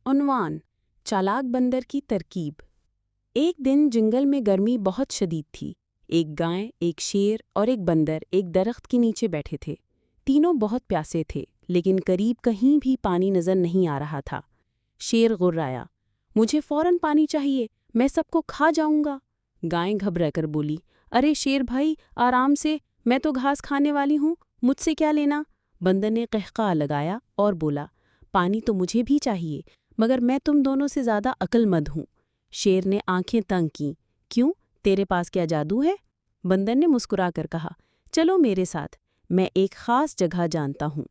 عنوان: चालाक बंदर की तरकीब। एक दिन जंगल में गर्मी बहुत शदीद थी। एक गाय, एक शेर और एक बंदर एक दरख्त के नीचे बैठे थे। तीनों बहुत प्यासे थे, लेकिन करीब कहीं भी पानी नजर नहीं आ रहा था। शेर गुर्राया, मुझे फौरन पानी चाहिए, मैं सबको खा जाऊंगा। गाय घबराकर बोली, अरे शेर भाई, आराम से, मैं तो घास खाने वाली हूँ, मुझसे क्या लेना। बंदर ने कहका लगाया और बोला, पानी तो मुझे भी चाहिए, मगर मैं तुम दोनों से ज़्यादा अक्लमंद हूँ। शेर ने आंखें तंग कीं, क्यों, तेरे पास क्या जादू है? बंदर ने मुस्कुराकर कहा, चलो मेरे साथ, मैं एक ख़ास जगह जानता हूँ।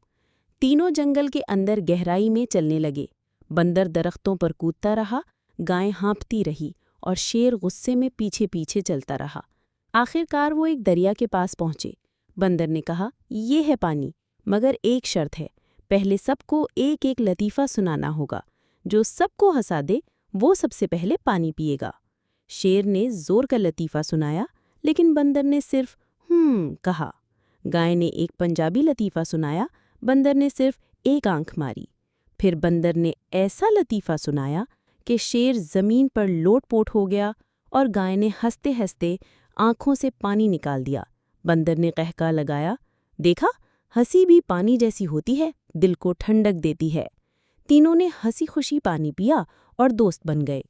तीनों जंगल के अंदर गहराई में चलने लगे। बंदर दरख्तों पर कूदता रहा, गाय हाँफती रही और शेर गुस्से में पीछे पीछे चलता रहा। आखिरकार वो एक दरिया के पास पहुँचे। बंदर ने कहा, ये है पानी, मगर एक शर्त है, पहले सबको एक एक लतीफ़ा सुनाना होगा। जो सबको हंसा दे वो सबसे पहले पानी पिएगा। शेर ने जोर का लतीफ़ा सुनाया, लेकिन बंदर ने सिर्फ कहा। गाय ने एक पंजाबी लतीफ़ा सुनाया, बंदर ने सिर्फ एक आंख मारी। फिर बंदर ने ऐसा लतीफ़ा सुनाया कि शेर ज़मीन पर लोट-पोट हो गया और गाय ने हंसते हंसते आंखों से पानी निकाल दिया। बंदर ने कहका लगाया, देखा, हंसी भी पानी जैसी होती है, दिल को ठंडक देती है। तीनों ने हंसी खुशी पानी पिया और दोस्त बन गए।